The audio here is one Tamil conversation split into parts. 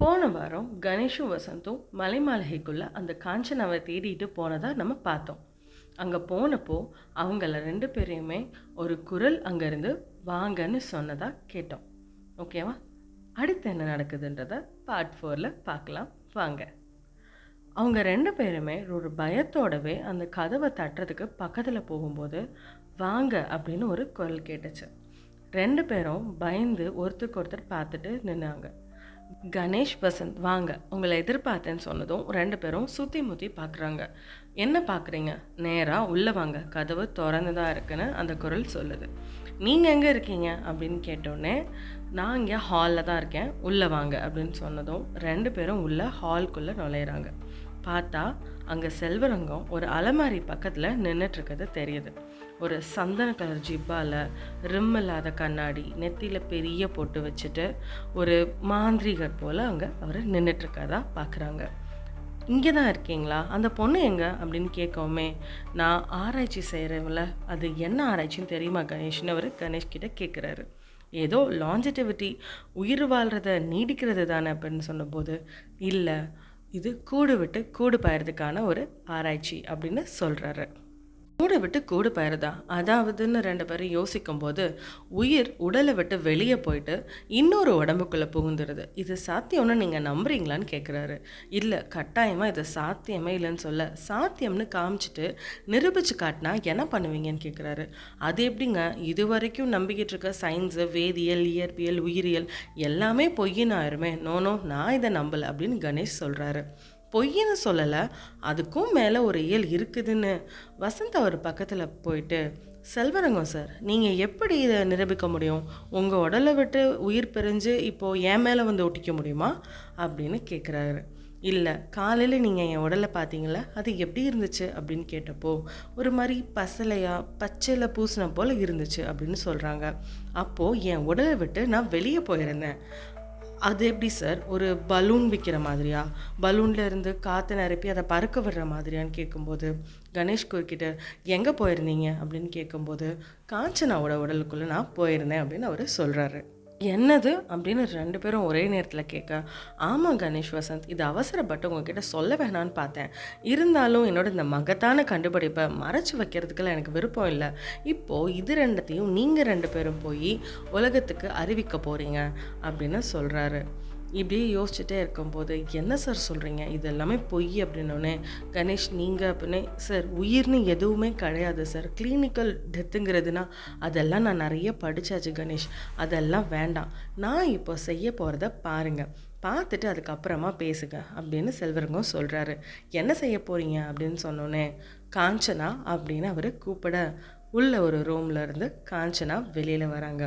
போன வாரம் கணேஷும் வசந்தும் மலைமாளிகைக்குள்ளே அந்த காஞ்சனாவை தேடிட்டு போனதா நம்ம பார்த்தோம். அங்கே போனப்போ அவங்கள 2 பேரையுமே ஒரு குரல் அங்கேருந்து வாங்கன்னு சொன்னதா கேட்டோம். ஓகேவா? அடுத்து என்ன நடக்குதுன்றத பார்ட் 4ல் பார்க்கலாம் வாங்க. அவங்க 2 பேருமே ஒரு பயத்தோடவே அந்த கதவை தட்டுறதுக்கு பக்கத்தில் போகும்போது வாங்க அப்படின்னு ஒரு குரல் கேட்டுச்சு. 2 பேரும் பயந்து ஒருத்தருக்கு ஒருத்தர் பார்த்துட்டு நின்னாங்க. கணேஷ் வசந்த் வாங்க உங்களை எதிர்பார்த்தேன்னு சொன்னதும் 2 பேரும் சுற்றி முற்றி பார்க்குறாங்க. என்ன பார்க்குறீங்க? நேராக உள்ளே வாங்க, கதவு திறந்து தான் இருக்குன்னு அந்த குரல் சொல்லுது. நீங்கள் எங்கே இருக்கீங்க அப்படின்னு கேட்டோடனே நான் இங்கே ஹாலில் தான் இருக்கேன், உள்ளே வாங்க அப்படின்னு சொன்னதும் 2 பேரும் உள்ள ஹால்குள்ளே நுழையிறாங்க. பார்த்தா அங்கே செல்வரங்கம் ஒரு அலமாரி பக்கத்தில் நின்றுட்டுருக்கிறது தெரியுது. ஒரு சந்தன கலர் ஜிப்பாவில் ரிம் இல்லாத கண்ணாடி, நெத்தியில் பெரிய பொட்டு வச்சுட்டு ஒரு மாந்திரிகர் போல் அங்கே அவர் நின்றுட்டுருக்கதா பார்க்குறாங்க. இங்கே தான் இருக்கீங்களா? அந்த பொண்ணு எங்கே அப்படின்னு கேட்கவுமே நான் ஆராய்ச்சி செய்கிறவங்கள, அது என்ன ஆராய்ச்சின்னு தெரியுமா கணேஷ்னு அவர் கணேஷ்கிட்ட கேட்குறாரு. ஏதோ லாஞ்சிட்டிவிட்டி, உயிர் வாழ்கிறத நீடிக்கிறது தானே அப்படின்னு சொன்னபோது இல்லை, இது கூடு விட்டு கூடு பாயறதுக்கான ஒரு ஆராய்ச்சி அப்படின்னு சொல்கிறாரு. கூடு விட்டு கூடு பாயறதா? அதாவதுன்னு 2 பேரும் யோசிக்கும்போது உயிர் உடலை விட்டு வெளியே போயிட்டு இன்னொரு உடம்புக்குள்ளே புகுந்துடுது. இது சாத்தியம்னு நீங்கள் நம்புறீங்களான்னு கேட்குறாரு. இல்லை, கட்டாயமாக இது சாத்தியமே இல்லைன்னு சொல்ல சாத்தியம்னு காமிச்சிட்டு நிரூபித்து காட்டினா என்ன பண்ணுவீங்கன்னு கேட்குறாரு. அது எப்படிங்க, இது வரைக்கும் நம்பிக்கிட்டு இருக்க சயின்ஸு, வேதியியல், இயற்பியல், உயிரியல் எல்லாமே பொய்யின்னு ஆயிருமே. நோனோ, நான் இதை நம்பலை அப்படின்னு கணேஷ் சொல்கிறாரு. பொய்ன்னு சொல்லலை, அதுக்கும் மேலே ஒரு இயல் இருக்குதுன்னு வசந்த் அவர் பக்கத்தில் போயிட்டு, செல்வரங்கம் சார், நீங்கள் எப்படி இதை நிரூபிக்க முடியும்? உங்கள் உடலை விட்டு உயிர் பிரிஞ்சு இப்போது என் மேலே வந்து ஒட்டிக்க முடியுமா அப்படின்னு கேட்குறாரு. இல்லை, காலையில் நீங்கள் என் உடலை பார்த்தீங்களா, அது எப்படி இருந்துச்சு அப்படின்னு கேட்டப்போ ஒரு மாதிரி பசலையாக பச்சையில் பூசின போல் இருந்துச்சு அப்படின்னு சொல்கிறாங்க. அப்போது என் உடலை விட்டு நான் வெளியே போயிருந்தேன். அது எப்படி சார், ஒரு பலூன் விற்கிற மாதிரியா, பலூனில் இருந்து காற்று நிரப்பி அதை பறக்க விடுற மாதிரியான்னு கேட்கும்போது கணேஷ் குறுக்கிட்ட எங்கே போயிருந்தீங்க அப்படின்னு கேட்கும்போது காஞ்சனாவோட உடலுக்குள்ளே நான் போயிருந்தேன் அப்படின்னு அவர் சொல்கிறாரு. என்னது அப்படின்னு 2 பேரும் ஒரே நேரத்தில் கேட்க, ஆமாம் கணேஷ் வசந்த், இது அவசரப்பட்டு உங்ககிட்ட சொல்ல வேணான்னு பார்த்தேன். இருந்தாலும் என்னோட இந்த மகத்தான கண்டுபிடிப்பை மறைச்சி வைக்கிறதுக்கெல்லாம் எனக்கு விருப்பம் இல்லை. இப்போது இது 2த்தையும் நீங்கள் 2 பேரும் போய் உலகத்துக்கு அறிவிக்க போகிறீங்க அப்படின்னு சொல்கிறாரு. இப்படியே யோசிச்சுட்டே இருக்கும்போது என்ன சார் சொல்கிறீங்க, இது எல்லாமே பொய் அப்படின்னோடனே கணேஷ் நீங்கள் அப்படின்னு, சார் உயிர்னு எதுவுமே கிடையாது சார், கிளினிக்கல் டெத்துங்கிறதுனா அதெல்லாம் நான் நிறைய படித்தாச்சு கணேஷ், அதெல்லாம் வேண்டாம், நான் இப்போ செய்ய போகிறத பாருங்கள், பார்த்துட்டு அதுக்கப்புறமா பேசுங்க அப்படின்னு செல்வரங்கம் சொல்கிறாரு. என்ன செய்ய போகிறீங்க அப்படின்னு சொன்னோன்னே காஞ்சனா அப்படின்னு அவர் கூப்பிட உள்ள ஒரு ரூமில் இருந்து காஞ்சனா வெளியில் வராங்க.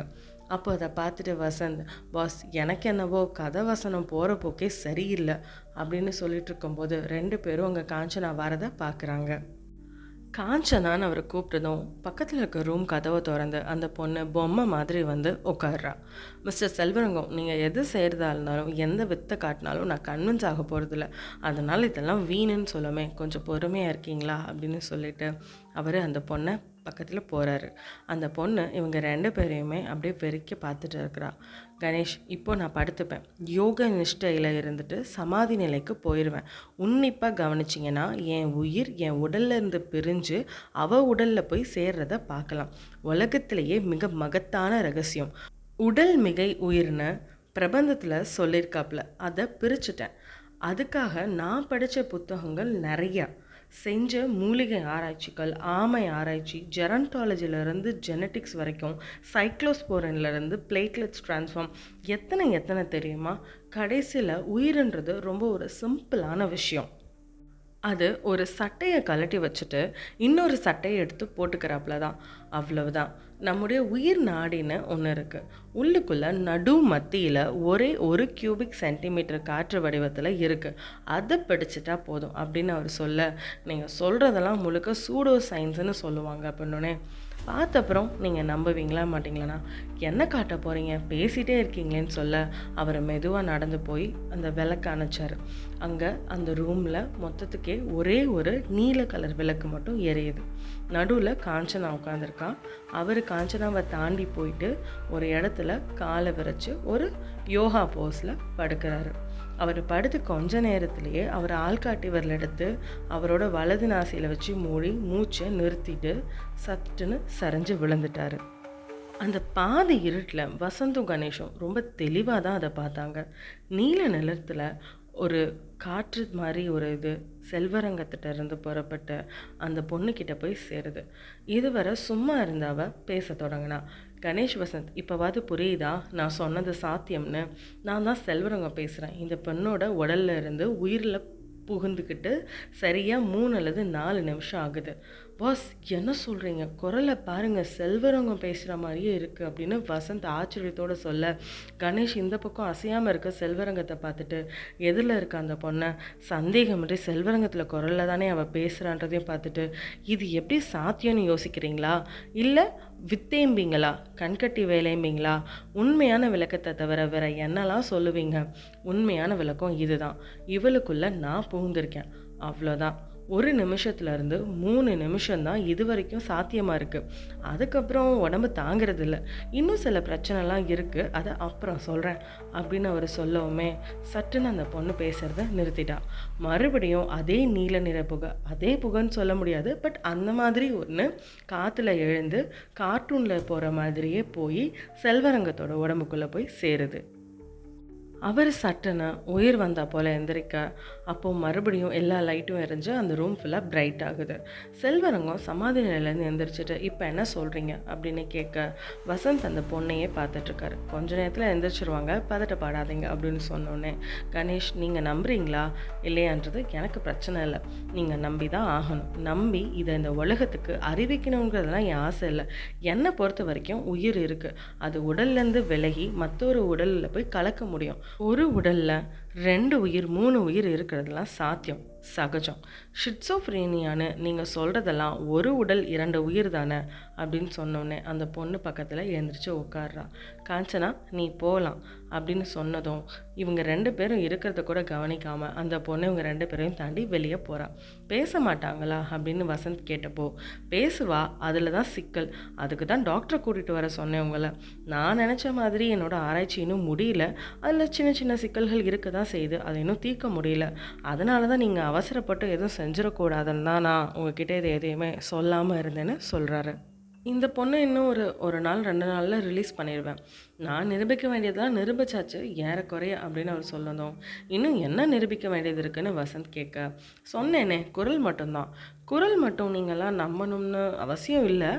அப்போ அதை பார்த்துட்டு வசந்த், பாஸ் எனக்கு என்னவோ கதை வசனம் போகிற போக்கே சரியில்லை அப்படின்னு சொல்லிட்டு இருக்கும்போது 2 பேரும் அங்கே காஞ்சனா வரதை பார்க்குறாங்க. காஞ்சனான்னு அவரை கூப்பிட்டதும் பக்கத்தில் இருக்க ரூம் கதவை திறந்து அந்த பொண்ணு பொம்மை மாதிரி வந்து உட்காடுறா. மிஸ்டர் செல்வரங்கம், நீங்கள் எது செய்கிறதா இருந்தாலும் எந்த வித்தை காட்டினாலும் நான் கன்வின்ஸ் ஆக போகிறதில்ல, அதனால் இதெல்லாம் வீணுன்னு சொல்லுமே, கொஞ்சம் பொறுமையாக இருக்கீங்களா அப்படின்னு சொல்லிட்டு அவர் அந்த பொண்ணை பக்கத்தில் போகிறாரு. அந்த பொண்ணு இவங்க 2 பேரையுமே அப்படியே வெறிக்க பார்த்துட்டு இருக்கிறா. கணேஷ், இப்போ நான் படுத்துப்பேன், யோக நிஷ்டையில் இருந்துட்டு சமாதி நிலைக்கு போயிடுவேன். உன்னிப்பாக கவனிச்சிங்கன்னா என் உயிர் என் உடல்ல இருந்து பிரிஞ்சு அவள் உடலில் போய் சேர்றத பார்க்கலாம். உலகத்திலேயே மிக மகத்தான ரகசியம் உடல் மிகை உயிர்னு பிரபந்தத்தில் சொல்லியிருக்காப்புல, அதை பிரிச்சுட்டேன். அதுக்காக நான் படித்த புத்தகங்கள் நிறையா, செஞ்ச மூலிகை ஆராய்ச்சிகள், ஆமை ஆராய்ச்சி, ஜெரண்டாலஜிலேருந்து ஜெனட்டிக்ஸ் வரைக்கும், சைக்ளோஸ்போரின்லேருந்து பிளேட்லெட்ஸ் ட்ரான்ஸ்ஃபார்ம், எத்தனை தெரியுமா? கடைசியில் உயிர்ன்றது ரொம்ப ஒரு சிம்பிளான விஷயம். அது ஒரு சட்டையை கழட்டி வச்சுட்டு இன்னொரு சட்டையை எடுத்து போட்டுக்கிறாப்புல தான், அவ்வளவுதான். நம்முடைய உயிர் நாடின்னு ஒன்று இருக்குது, உள்ளுக்குள்ளே நடு மத்தியில் ஒரே 1 கியூபிக் சென்டிமீட்டர் காற்று வடிவத்தில் இருக்குது, அதை பிடிச்சிட்டா போதும் அப்படின்னு அவர் சொல்ல, நீங்கள் சொல்கிறதெல்லாம் முழுக்க சூடோ சயின்ஸுன்னு சொல்லுவாங்க அப்படின்னோடனே பார்த்தப்புறம் நீங்கள் நம்புவீங்களா மாட்டிங்களாண்ணா, என்ன காட்ட போகிறீங்க, பேசிகிட்டே இருக்கீங்களேன்னு சொல்ல அவர் மெதுவாக நடந்து போய் அந்த விளக்கு அணைச்சார். அங்கே அந்த ரூமில் மொத்தத்துக்கே ஒரே ஒரு நீல கலர் விளக்கு மட்டும் எரியுது. நடுவில் காஞ்சனா உட்காந்துருக்கான். அவர் காஞ்சனாவை தாண்டி போயிட்டு ஒரு இடத்துல காலை விரைச்சி ஒரு யோகா போஸில் படுக்கிறாரு. அவர் படுத்து கொஞ்ச நேரத்திலேயே அவர் ஆள்காட்டி விரல் எடுத்து அவரோட வலது நாசியில் வச்சு மூடி மூச்சை நிறுத்திட்டு சட்டுன்னு சரிஞ்சு விழுந்துட்டாரு. அந்த பாதி இருட்டில் வசந்தும் கணேஷும் ரொம்ப தெளிவாக தான் அதை பார்த்தாங்க. நீல நிலத்தில் ஒரு காற்று மாதிரி ஒரு இது செல்வரங்கத்திட்ட இருந்து புறப்பட்ட அந்த பொண்ணுக்கிட்ட போய் சேருது. இதுவரை சும்மா இருந்தவ பேச தொடங்கினா. கணேஷ் வசந்த், இப்போவாது புரியுதா நான் சொன்னது சாத்தியம்னு? நான் தான் செல்வரங்கம் பேசுகிறேன். இந்த பெண்ணோட உடல்ல இருந்து உயிரில் புகுந்துக்கிட்டு சரியாக 3 அல்லது 4 நிமிஷம் ஆகுது. பாஸ், என்ன சொல்கிறீங்க? குரலை பாருங்கள், செல்வரங்கம் பேசுகிற மாதிரியே இருக்குது அப்படின்னு வசந்த் ஆச்சரியத்தோடு சொல்ல, கணேஷ் இந்த பக்கம் அசையாமல் இருக்க செல்வரங்கத்தை பார்த்துட்டு எதிரில் இருக்க அந்த பொண்ணை சந்தேகமின்றி செல்வரங்கத்தில் குரலில் தானே அவள் பேசுகிறான்றதையும் பார்த்துட்டு, இது எப்படி சாத்தியம்னு யோசிக்கிறீங்களா? இல்லை வித்தேம்பிங்களா? கண்கட்டி வேலைம்பிங்களா? உண்மையான விளக்கத்தை தவிர வேற என்னெல்லாம் சொல்லுவீங்க? உண்மையான விளக்கம் இதுதான். இவளுக்குள்ள நான் புகுந்திருக்கேன், அவ்வளோதான். 1 நிமிஷத்துலேருந்து 3 நிமிஷம்தான் இது வரைக்கும் சாத்தியமாக இருக்குது. அதுக்கப்புறம் உடம்பு தாங்கிறது இல்லை. இன்னும் சில பிரச்சனைலாம் இருக்குது, அதை அப்புறம் சொல்கிறேன் அப்படின்னு அவர் சொல்லவுமே சட்டுன்னு அந்த பொண்ணு பேசுகிறத நிறுத்திட்டா. மறுபடியும் அதே நீல நிற புகை, அதே புகைன்னு சொல்ல முடியாது, பட் அந்த மாதிரி ஒன்று காற்றுல எழுந்து கார்ட்டூனில் போகிற மாதிரியே போய் செல்வரங்கத்தோட உடம்புக்குள்ளே போய் சேருது. அவர் சட்டுன்னு உயிர் வந்தா போல் எந்திரிக்க, அப்போது மறுபடியும் எல்லா லைட்டும் எரிஞ்சு அந்த ரூம் ஃபுல்லாக பிரைட் ஆகுது. செல்வரங்கம் சமாதி நிலையிலேருந்து எந்திரிச்சிட்டு இப்போ என்ன சொல்கிறீங்க அப்படின்னு கேட்க, வசந்த் அந்த பொண்ணையே பார்த்துட்ருக்காரு. கொஞ்ச நேரத்தில் எந்திரிச்சிருவாங்க, பதட்டப்படாதீங்க அப்படின்னு சொன்னோன்னே, கணேஷ் நீங்கள் நம்புறீங்களா இல்லையான்றது எனக்கு பிரச்சனை இல்லை, நீங்கள் நம்பி தான் ஆகணும். நம்பி இதை இந்த உலகத்துக்கு அறிவிக்கணுங்கிறதுலாம் என் ஆசை இல்லை. என்னை பொறுத்த வரைக்கும் உயிர் இருக்குது, அது உடல்லேருந்து விலகி மற்றொரு உடலில் போய் கலக்க முடியும். ஒரு உடலில் 2 உயிர் 3 உயிர் இருக்கிறதுலாம் சாத்தியம், சகஜம். ஷிட்சோஃப்ரீனியான்னு நீங்கள் சொல்கிறதெல்லாம் ஒரு உடல் 2 உயிர் தானே அப்படின்னு சொன்னோன்னே அந்த பொண்ணு பக்கத்தில் எழுந்திரிச்சு உட்கார்றா. காஞ்சனா, நீ போகலாம் அப்படின்னு சொன்னதும் இவங்க 2 பேரும் இருக்கிறத கூட கவனிக்காமல் அந்த பொண்ணு இவங்க 2 பேரையும் தாண்டி வெளியே போகிறா. பேச மாட்டாங்களா அப்படின்னு வசந்த் கேட்டப்போ, பேசுவா, அதில் தான் சிக்கல். அதுக்கு தான் டாக்டரை கூட்டிகிட்டு வர சொன்னேன் உங்களை. நான் நினச்ச மாதிரி என்னோட ஆராய்ச்சி இன்னும் முடியல, அதில் சின்ன சின்ன சிக்கல்கள் இருக்க தான் செய்யுது, அதை இன்னும் தீர்க்க முடியல. அதனால தான் நீங்கள் அவசரப்பட்டு எதுவும் செஞ்சிடக்கூடாதுன்னு தான் நான் உங்ககிட்ட இதை எதையுமே சொல்லாமல் இருந்தேன்னு சொல்கிறாரு. இந்த பொண்ணை இன்னும் ஒரு நாள் 2 நாளில் ரிலீஸ் பண்ணிடுவேன். நான் நிரூபிக்க வேண்டியதெல்லாம் நிரூபிச்சாச்சு ஏறக்குறைய அப்படின்னு அவர் சொல்லணும். இன்னும் என்ன நிரூபிக்க வேண்டியது இருக்குன்னு வசந்த் கேட்க, சொன்னேனே குரல் மட்டும்தான். குரல் மட்டும் நீங்கள்லாம் நம்பணும்னு அவசியம் இல்லை.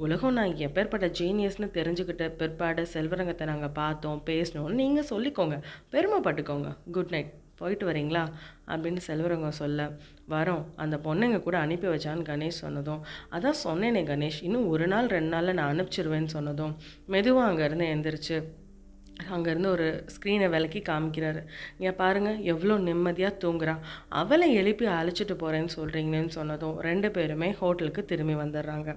உலகம் நான் எப்பேற்பட்ட ஜீனியஸ்னு தெரிஞ்சுக்கிட்ட பிற்பாடு செல்வரங்கத்தை நாங்கள் பார்த்தோம், பேசணும்னு நீங்கள் சொல்லிக்கோங்க, பெருமைப்பட்டுக்கோங்க. குட் நைட், போயிட்டு வரீங்களா அப்படின்னு செல்வரங்கம் சொல்ல, வரோம், அந்த பொண்ணுங்க கூட அனுப்பி வச்சான்னு கணேஷ் சொன்னதும், அதான் சொன்னேனே கணேஷ், இன்னும் 1 நாள் 2 நாளில் நான் அனுப்பிச்சிருவேன்னு சொன்னதும் மெதுவாக அங்கேருந்து எந்திரிச்சு அங்கேருந்து ஒரு ஸ்க்ரீனை விலக்கி காமிக்கிறாரு. இங்கே பாருங்கள் எவ்வளோ நிம்மதியாக தூங்குறான், அவளை எழுப்பி அழைச்சிட்டு போகிறேன்னு சொல்கிறீங்கன்னு சொன்னதும் 2 பேருமே ஹோட்டலுக்கு திரும்பி வந்துடுறாங்க.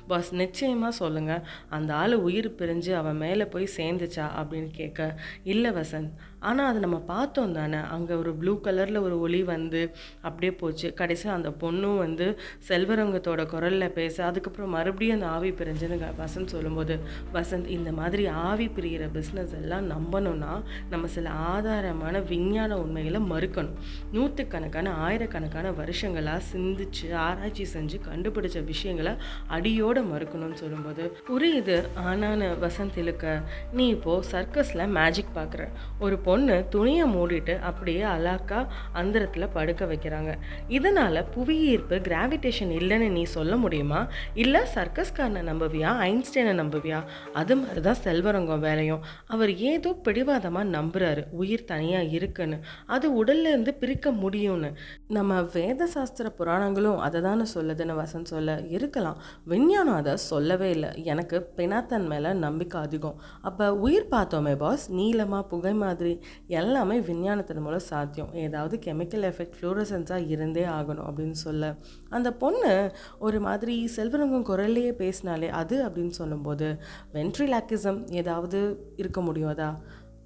பாஸ், நிச்சயமாக சொல்லுங்கள், அந்த ஆள் உயிர் பிரிஞ்சு அவன் மேலே போய் சேர்ந்துச்சா அப்படின்னு கேட்க, இல்லை வசந்த், ஆனால் அதை நம்ம பார்த்தோம் தானே, அங்கே ஒரு ப்ளூ கலரில் ஒரு ஒளி வந்து அப்படியே போச்சு. கடைசியாக அந்த பொண்ணும் வந்து செல்வரங்கத்தோட குரலில் பேச, அதுக்கப்புறம் மறுபடியும் அந்த ஆவி பிரிஞ்சுன்னு வசந்த் சொல்லும்போது, வசந்த், இந்த மாதிரி ஆவி பிரிகிற பிஸ்னஸ் எல்லாம் நம்பணும்னா நம்ம சில ஆதாரமான விஞ்ஞான உண்மைகளை மறுக்கணும். 100கணக்கான 1000கணக்கான வருஷங்களாக சிந்திச்சு ஆராய்ச்சி செஞ்சு கண்டுபிடிச்ச விஷயங்களை அடியோடு மறுக்கணும்னு சொல்லும்போது, புரியுது ஆனான்னு வசந்த் இழுக்க, நீ இப்போது சர்க்கஸில் மேஜிக் பார்க்குற. ஒரு பொண்ணு துணியை மூடிட்டு அப்படியே அலாக்கா அந்தரத்தில் படுக்க வைக்கிறாங்க. இதனால் புவியீர்ப்பு கிராவிடேஷன் இல்லைன்னு நீ சொல்ல முடியுமா? இல்லை சர்க்கஸ்காரனை நம்புவியா, ஐன்ஸ்டைனை நம்புவியா? அது மாதிரி தான் செல்வரங்கம் வேலையும். அவர் ஏதோ பிடிவாதமாக நம்புகிறாரு உயிர் தனியாக இருக்குன்னு, அது உடல்ல இருந்து பிரிக்க முடியும்னு. நம்ம வேத சாஸ்திர புராணங்களும் அதை தானே சொல்லுதுன்னு வசந்த் சொல்ல, இருக்கலாம், விஞ்ஞானம் அதை சொல்லவே இல்லை. எனக்கு பினாத்தன் மேலே நம்பிக்கை அதிகம். அப்போ உயிர் பார்த்தோமே பாஸ், நீளமாக புகை மாதிரி எல்லாமே விஞ்ஞானத்தின் மூலம் சாத்தியம். ஏதாவது கெமிக்கல் எஃபெக்ட் ஃப்ளூரசன்ஸாக இருந்தே ஆகணும் அப்படின்னு சொல்ல, அந்த பொண்ணு ஒரு மாதிரி செல்வரங்கம் குரல்லையே பேசினாலே அது அப்படின்னு சொல்லும்போது, வென்ட்ரிலாக்கிசம் ஏதாவது இருக்க முடியாதா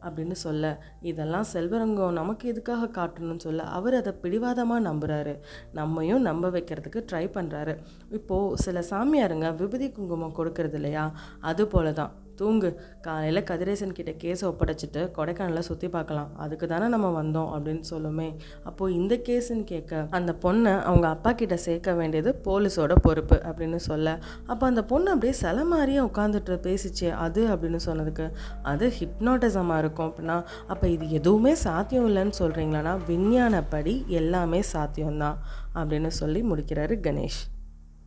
அப்படின்னு சொல்ல, இதெல்லாம் செல்வரங்கம் நமக்கு எதுக்காக காட்டணும்னு சொல்ல அவர் அதை பிடிவாதமாக நம்புகிறாரு. நம்மையும் நம்ப வைக்கிறதுக்கு ட்ரை பண்ணுறாரு. இப்போது சில சாமியாருங்க விபூதி குங்குமம் கொடுக்கறது இல்லையா, அது போல தான் தூங்கு, காலையில் கதிரேசன் கிட்ட கேஸை ஒப்படைச்சிட்டு கொடைக்கானலில் சுற்றி பார்க்கலாம், அதுக்கு தானே நம்ம வந்தோம் அப்படின்னு சொல்லுமே. அப்போது இந்த கேஸுன்னு கேட்க அந்த பொண்ணை அவங்க அப்பா கிட்ட சேர்க்க வேண்டியது போலீஸோட பொறுப்பு அப்படின்னு சொல்ல, அப்போ அந்த பொண்ணு அப்படியே சில மாதிரியே உட்காந்துட்டு பேசிச்சு அது அப்படின்னு சொன்னதுக்கு, அது ஹிப்னாட்டிசமாக இருக்கும் அப்படின்னா, அப்போ இது எதுவுமே சாத்தியம் இல்லைன்னு சொல்கிறீங்களான்னா விஞ்ஞானப்படி எல்லாமே சாத்தியம்தான் அப்படின்னு சொல்லி முடிக்கிறாரு கணேஷ்.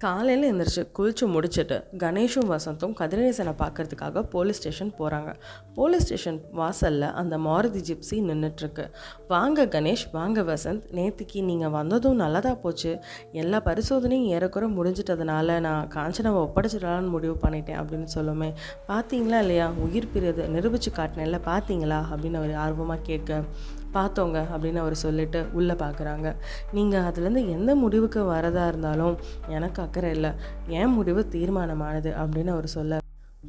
காலையில் எழுந்திரிச்சு குளிச்சு முடிச்சுட்டு கணேஷும் வசந்தும் கதிரேசனை பார்க்கறதுக்காக போலீஸ் ஸ்டேஷன் போகிறாங்க. போலீஸ் ஸ்டேஷன் வாசலில் அந்த மாருதி ஜிப்ஸி நின்றுட்டுருக்கு. வாங்க கணேஷ், வாங்க வசந்த், நேற்றுக்கு நீங்கள் வந்ததும் நல்லதாக போச்சு. எல்லா பரிசோதனையும் ஏறக்குறை முடிஞ்சிட்டதுனால நான் காஞ்சனாவை ஒப்படைச்சிடலான்னு முடிவு பண்ணிட்டேன் அப்படின்னு சொல்லுமே. பார்த்தீங்களா இல்லையா, உயிர் பிரிவு நிரூபித்து காட்டினேன்ல, பார்த்தீங்களா அப்படின்னு அவர் ஆர்வமாக கேட்க, பார்த்தோங்க அப்படின்னு அவர் சொல்லிட்டு உள்ளே பார்க்குறாங்க. நீங்கள் அதுலேருந்து எந்த முடிவுக்கு வரதா இருந்தாலும் எனக்கு அக்கறை இல்லை, என் முடிவு தீர்மானமானது அப்படின்னு அவர் சொல்ல,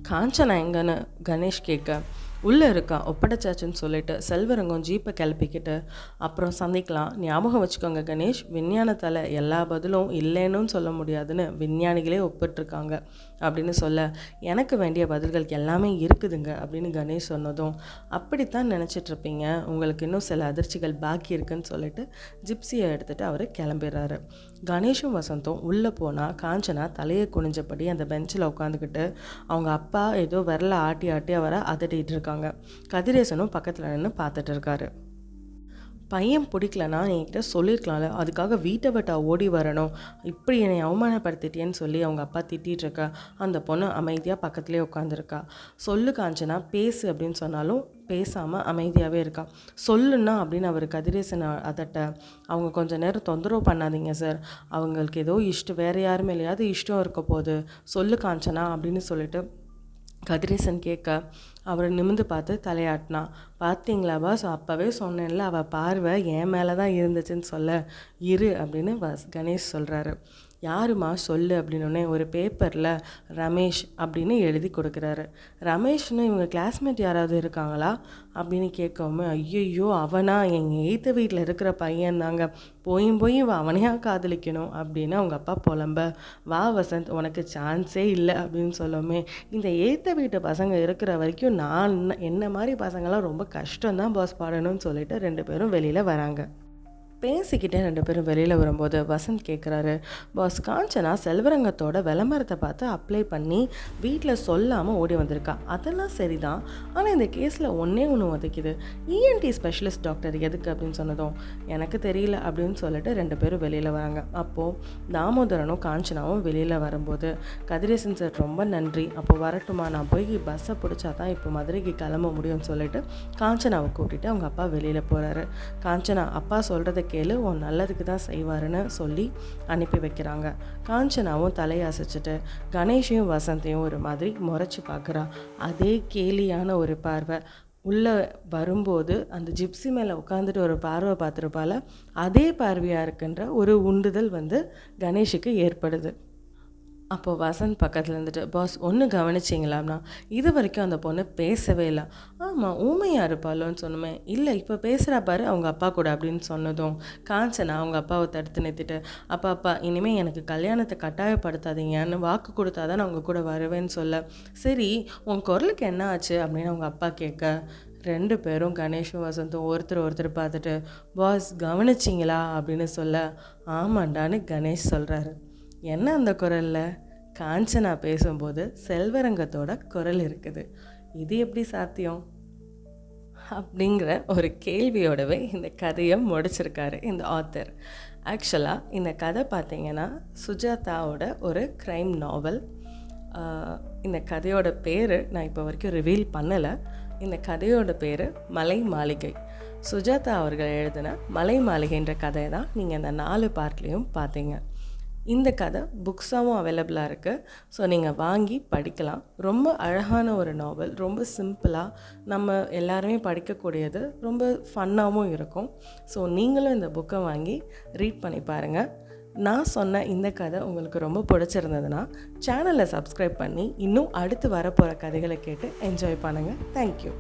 காஞ்சனா எங்கன்னு கணேஷ் கேட்க, உள்ளே இருக்கா, ஒப்படைச்சாச்சுன்னு சொல்லிட்டு செல்வரங்கம் ஜீப்பை கிளப்பிக்கிட்டு, அப்புறம் சந்திக்கலாம், ஞாபகம் வச்சுக்கோங்க கணேஷ், விஞ்ஞானத்தால் எல்லா பதிலும் இல்லைன்னு சொல்ல முடியாதுன்னு விஞ்ஞானிகளே ஒப்பிட்டுருக்காங்க அப்படின்னு சொல்ல, எனக்கு வேண்டிய பதில்கள் எல்லாமே இருக்குதுங்க அப்படின்னு கணேஷ் சொன்னதும், அப்படித்தான் நினச்சிட்ருப்பீங்க, உங்களுக்கு இன்னும் சில அதிர்ச்சிகள் பாக்கி இருக்குன்னு சொல்லிட்டு ஜிப்சியை எடுத்துகிட்டு அவர் கிளம்பிடுறாரு. கணேஷும் வசந்தும் உள்ளே போனால் காஞ்சனா தலையை குனிஞ்சபடி அந்த பெஞ்சில் உட்காந்துக்கிட்டு அவங்க அப்பா ஏதோ விரல ஆட்டி ஆட்டி அவரை அதட்டிகிட்டு இருக்காங்க. கதிரேசனும் பக்கத்தில் நின்று பார்த்துட்டு இருக்காரு. பையன் பிடிக்கலன்னா என்கிட்ட சொல்லியிருக்கலாம்ல, அதுக்காக வீட்டை விட்டா ஓடி வரணும், இப்படி என்னை அவமானப்படுத்திட்டேன்னு சொல்லி அவங்க அப்பா திட்டிகிட்ருக்கா. அந்த பொண்ணு அமைதியாக பக்கத்துலேயே உட்காந்துருக்கா. சொல்லு காஞ்சனா, பேசு அப்படின்னு சொன்னாலும் பேசாமல் அமைதியாகவே இருக்கா. சொல்லுன்னா அப்படின்னு அவர் கதிரேசனை அதட்ட, அவங்க கொஞ்சம் நேரம் தொந்தரவு பண்ணாதீங்க சார், அவங்களுக்கு ஏதோ இஷ்டம், வேறு யாருமே இல்லையாவது இஷ்டம் இருக்க போகுது, சொல்லு காஞ்சனா அப்படின்னு சொல்லிட்டு கதிரேசன் கேட்க, அவரை நிமிந்து பார்த்து தலையாட்டினா. பார்த்தீங்களா பாஸ், அப்போவே சொன்னேன்ல, அவள் பார்வை என் மேலே தான் இருந்துச்சுன்னு சொல்ல, இரு அப்படின்னு கணேஷ் சொல்கிறாரு. யாருமா சொல்லு அப்படின்னோடனே ஒரு பேப்பரில் ரமேஷ் அப்படின்னு எழுதி கொடுக்குறாரு. ரமேஷ்னு இவங்க கிளாஸ்மேட் யாராவது இருக்காங்களா அப்படின்னு கேட்காம, ஐயோ அவனா, எங்கள் எய்த்த வீட்டில் இருக்கிற பையன்தாங்க, போய் அவனையா காதலிக்கணும் அப்படின்னு அவங்க அப்பா புலம்ப, வா வசந்த், உனக்கு சான்ஸே இல்லை அப்படின்னு சொல்லவுமே, இந்த எய்த்த வீட்டு பசங்க இருக்கிற வரைக்கும் நான் என்ன மாதிரி பசங்கள்லாம் ரொம்ப கஷ்டம்தான் பாஸ் பாடணும்னு சொல்லிட்டு 2 பேரும் வெளியில் வராங்க. பேசிக்கிட்டே 2 பேரும் வெளியில் வரும்போது வசந்த் கேட்குறாரு, பாஸ், காஞ்சனா செல்வரங்கத்தோட விளம்பரத்தை பார்த்து அப்ளை பண்ணி வீட்டில் சொல்லாமல் ஓடி வந்திருக்கா, அதெல்லாம் சரிதான், ஆனால் இந்த கேஸில் ஒன்றே உதைக்குது, இஎன்டி ஸ்பெஷலிஸ்ட் டாக்டர் எதுக்கு அப்படின்னு சொன்னதும், எனக்கு தெரியல அப்படின்னு சொல்லிட்டு 2 பேரும் வெளியில் வராங்க. அப்போது தாமோதரனும் காஞ்சனாவும் வெளியில் வரும்போது, கதிரேசன் சார் ரொம்ப நன்றி, அப்போ வரட்டுமா, நான் போய் பஸ்ஸை பிடிச்சா தான் இப்போ மதுரைக்கு கிளம்ப முடியும்னு சொல்லிட்டு காஞ்சனாவை கூட்டிகிட்டு அவங்க அப்பா வெளியில் போகிறாரு. காஞ்சனா, அப்பா சொல்கிறத கேளு, உன் நல்லதுக்கு தான் செய்வாருன்னு சொல்லி அனுப்பி வைக்கிறாங்க. காஞ்சனாவும் தலையசைச்சிட்டு கணேஷையும் வசந்தையும் ஒரு மாதிரி முறைச்சி பார்க்குறா. அதே கேலியான ஒரு பார்வை உள்ளே வரும்போது அந்த ஜிப்ஸி மேலே உட்காந்துட்டு ஒரு பார்வை பார்த்துருப்பால, அதே பார்வையாக இருக்குன்ற ஒரு உண்டுதல் கணேஷுக்கு ஏற்படுது. அப்போது வசந்த் பக்கத்தில் இருந்துட்டு, பாஸ் ஒன்று கவனிச்சிங்களாம்னா, இது வரைக்கும் அந்த பொண்ணு பேசவே இல்லை. ஆமாம், ஊமையாக இருப்பாளோன்னு சொன்னோமே, இல்லை இப்போ பேசுகிறா பாரு அவங்க அப்பா கூட அப்படின்னு சொன்னதும் காஞ்சனா அவங்க அப்பாவை தடுத்து நிறுத்திட்டு, அப்பா இனிமேல் எனக்கு கல்யாணத்தை கட்டாயப்படுத்தாதீங்கன்னு வாக்கு கொடுத்தா தான் நான் உங்கள் கூட வருவேன்னு சொல்ல, சரி உன் குரலுக்கு என்ன ஆச்சு அப்படின்னு அவங்க அப்பா கேட்க, 2 பேரும் கணேஷும் வசந்தும் ஒருத்தர் பார்த்துட்டு, பாஸ் கவனிச்சிங்களா அப்படின்னு சொல்ல, ஆமாண்டான்னு கணேஷ் சொல்கிறாரு. என்ன அந்த குரலில்? காஞ்சனா பேசும்போது செல்வரங்கத்தோட குரல் இருக்குது, இது எப்படி சாத்தியம் அப்படிங்கிற ஒரு கேள்வியோடவே இந்த கதையை முடிச்சிருக்காரு இந்த ஆத்தர். ஆக்சுவலாக இந்த கதை பார்த்திங்கன்னா சுஜாதாவோட ஒரு க்ரைம் நாவல். இந்த கதையோட பேர் நான் இப்போ வரைக்கும் ரிவீல் பண்ணலை. இந்த கதையோட பேர் மலை மாளிகை. சுஜாதா அவர்கள் எழுதின மலை மாளிகைன்ற கதையை தான் நீங்கள் இந்த 4 பார்ட்லேயும் பார்த்தீங்க. இந்த கதை புக்ஸாகவும் அவைலபிளாக இருக்குது. ஸோ நீங்கள் வாங்கி படிக்கலாம். ரொம்ப அழகான ஒரு நாவல், ரொம்ப சிம்பிளாக நம்ம எல்லாருமே படிக்கக்கூடியது, ரொம்ப ஃபன்னாகவும் இருக்கும். ஸோ நீங்களும் இந்த புக்கை வாங்கி ரீட் பண்ணி பாருங்கள். நான் சொன்ன இந்த கதை உங்களுக்கு ரொம்ப பிடிச்சிருந்ததுன்னா சேனலை சப்ஸ்கிரைப் பண்ணி இன்னும் அடுத்து வரப்போகிற கதைகளை கேட்டு என்ஜாய் பண்ணுங்கள். தேங்க்யூ.